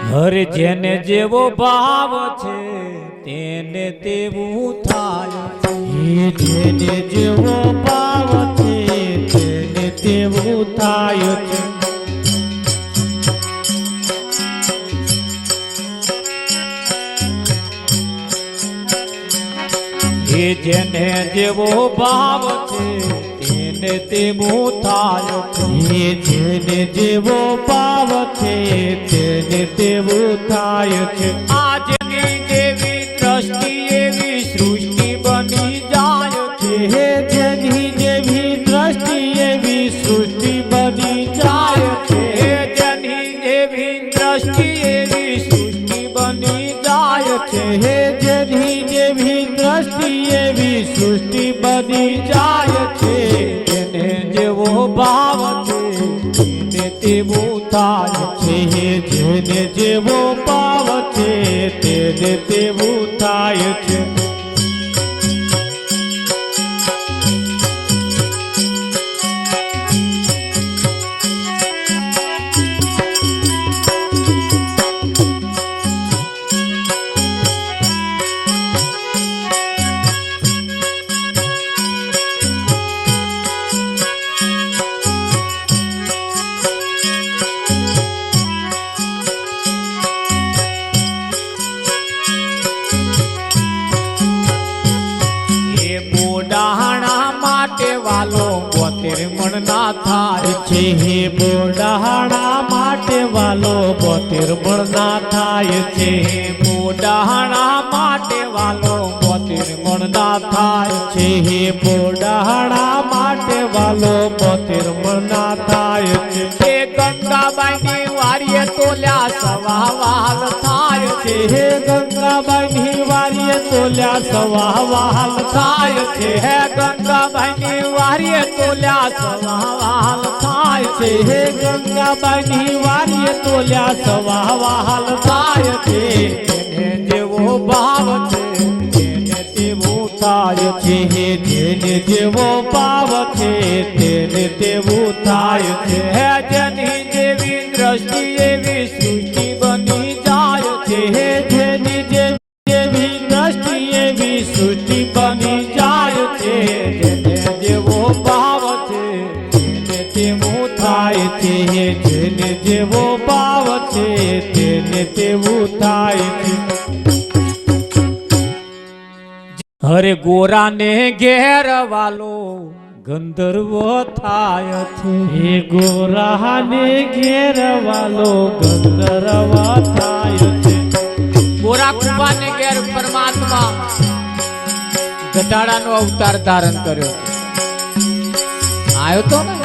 હરે જેને જેવો ભાવ છે તેને તેવું થાય છે। જેને જેવો ભાવ છે તેને તેવું થાય છે। જેને જેવો ભાવ છે તેને તેવું થાય છે। જેને જેવો ભાવ છે તેને તેવું થાય છે। આ જેની જેવી દ્રષ્ટિ એવી સૃષ્ટિ બની જાય છે। જેની જેવી દ્રષ્ટિ એવી સૃષ્ટિ બની જાય છે। જેની જેવી દ્રષ્ટિ એવી સૃષ્ટિ બની જાય છે। જેની જેવી દ્રષ્ટિ એવી સૃષ્ટિ બની જાય છે। જેને જેવો ભાવ છે તેને તેવું થાય છે। જેને જેવો ભાવ છે તેને તેવું થાય છે। વાલો 72 મણના થાય છે। બોડાણા માટે વાલો 72 મણના થાય છે। બોડાણા માટે વાલો 72 મણના થાય છે। બોડાણા માટે વાલો 72 મણના થાય છે। એ ગંગાબાઈની વારીએ તોલ્યા સવા વાલ થાય છે। ગંગાબાઈની વારીએ તોલ્યા સવા વાલ થાય છે। ગંગાબાઈની વારીએ તોલ્યા સવા વાલ થાય છે। ગંગાબાઈની વારીએ તોલ્યા સવા વાલ થાય છે। જેને જેવો ભાવ છે તેને તેવું થાય છે। જેને જેવો ભાવ છે તેને તેવું થાય છે। જેની જેવી દ્રષ્ટિ એવી સૃષ્ટિ બની જાય છે। જેની જેવી દ્રષ્ટિ એવી સૃષ્ટિ બની જાય છે। જેને જેવો ભાવ છે તેને તેવું થાય છે। જેને જેવો ભાવ છે તેને તેવું થાય છે। હરે ગોરાને ઘેર વાલો ગંધર્વ થાય છે। ગોરાને ઘેર વાલો ગંધર્વ થાય છે। ગોરા કુંભાને ઘેર પરમાત્મા ગધાડાનો અવતાર ધારણ કર્યો આવ્યો તો ને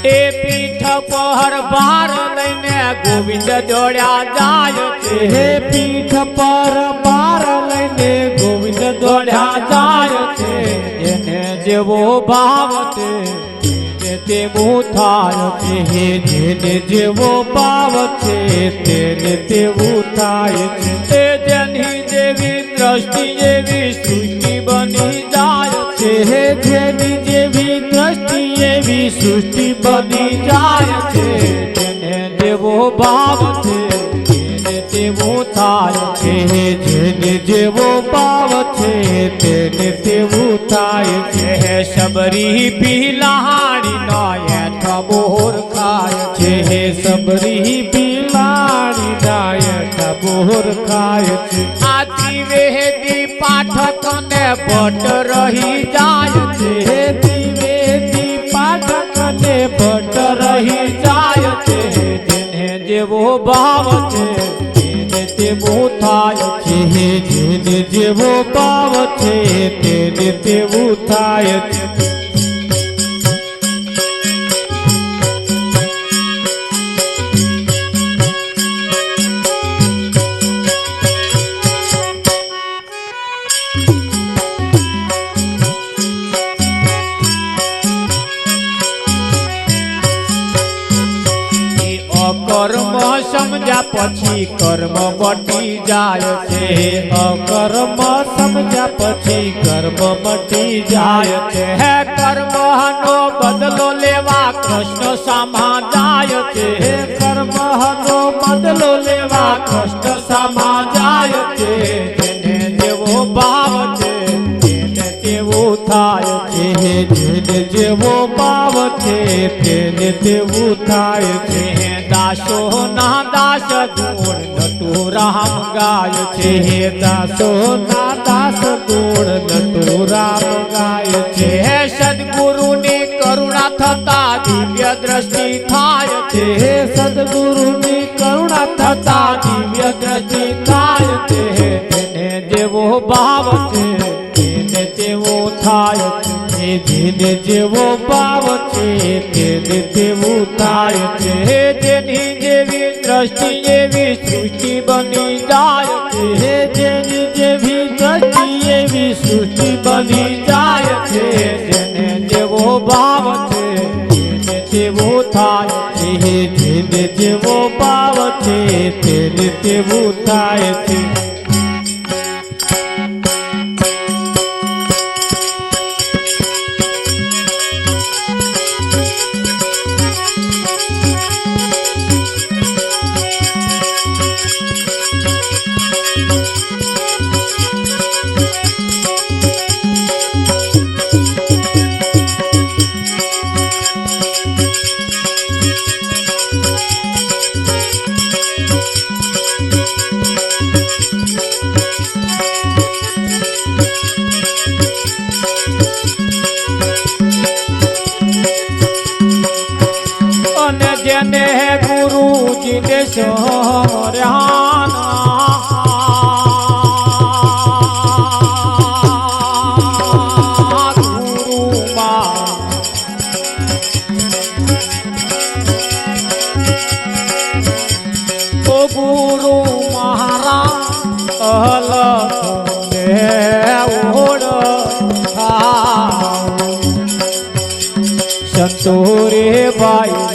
એ પીઠ પર ભાર લઈને ગોવિંદ દોડ્યા જાય છે। પીઠ પર ભાર લઈને ગોવિંદ દોડ્યા જાય છે। જેને જેવો ભાવ છે તેને તેવું થાય છે। જેને જેવો ભાવ છે તેને તેવું થાય છે। જેની જેવી દ્રષ્ટિ એવી સૃષ્ટિ બની જાય છે। જેની જેવી દ્રષ્ટિ એવી સૃષ્ટિ બની જાય છે। જેને જેવો ભાવ છે તેને તેવું થાય છે। જેને જેવો ભાવ છે તેને તેવું થાય છે। શબરી બિલાડી નો હેઠ બોર ખાય છે। સબરી બિલાડી નાયક બોર ખાય છે। આ ત્રિવેદી પાઠક ને ભટ્ટ રહી જાય છે। ત્રિવેદી પાઠક ને ભટ્ટ રહી જાય છે। જેને જેવો ભાવ છે તેને તેવું થાય છે। જેને જેવો ભાવ છે તેને તેવું થાય છે। કર્મ સમજ્યા પછી કર્મ મટી જાય છે। અકર્મ સમજ્યા પછી કર્મ મટી જાય છે। કર્મ નો બદલો લેવા લેવા કૃષ્ણ સામા જાય છે કર્મનો બદલો લેવા કૃષ્ણ સામા જાય છે જેને જેવો ભાવ છે તેને તેવું થાય છે જેને જેવો ભાવ છે તેને તેવું થાય છે દાસો ના દાસ ગુણ નટુ રામ ગાય છે દાસો ના દાસ ગુણ નટુ રામ ગાય છે સદગુરુની કરુણા થતા દિવ્ય દ્રષ્ટિ થાય છે સદગુરુની કરુણા થતા દિવ્ય દ્રષ્ટિ થાય છે તેને જેવો ભાવ છે તેને તેવો થાય છે જેને જેવો ભાવ છે તેને તેવું થાય છે જેની જેવી દ્રષ્ટિ એવી સૃષ્ટિ બની જાય છે જેની જેવી દ્રષ્ટિ એવી સૃષ્ટિ બની જાય છે જેને જેવો ભાવ છે તેને તેવો થાય છે જેને જેવો ભાવ છે તેને તેવું થાય છે અને જેને ગુરુજીને સમર્યા ગુરુમાં ઓ ગુરુ મારા અલખને ઓળખા સંતોરે ભાઈ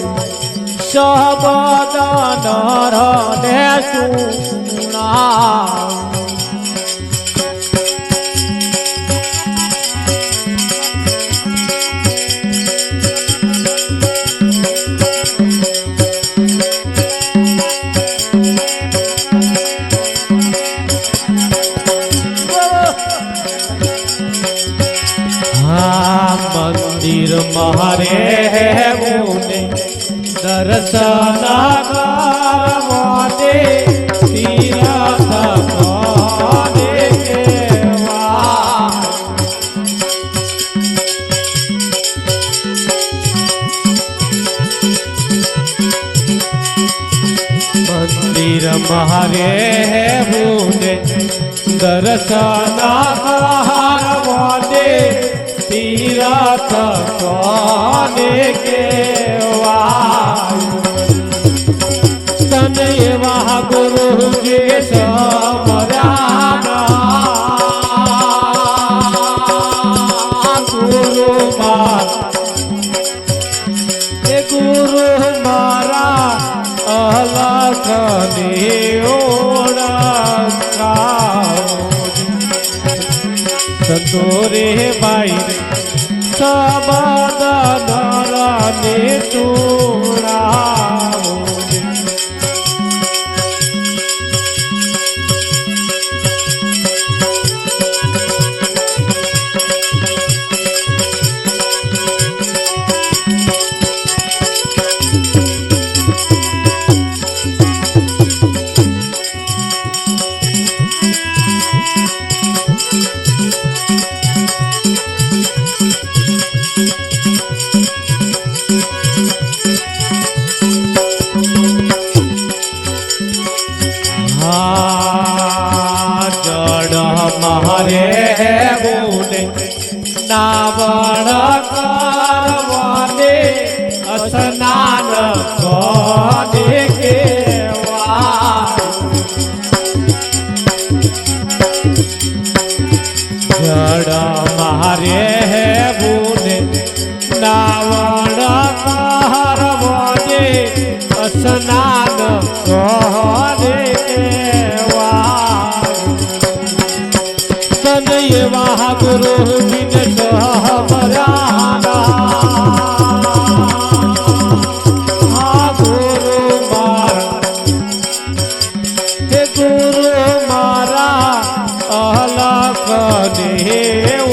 શબદ નરને સુણા મંદિર મારે મુને દર્શન કરવાને તીર્થ કોને કેવા મંદિર મારે મુને દર્શન કરવાને તીર્થ કોને કેવા તને એવા ગુરુજી સમર્યા ગુરુ મારા અલખની ઓળખા સંતોરે ભાઈ સબદ નરને સુણાવો મને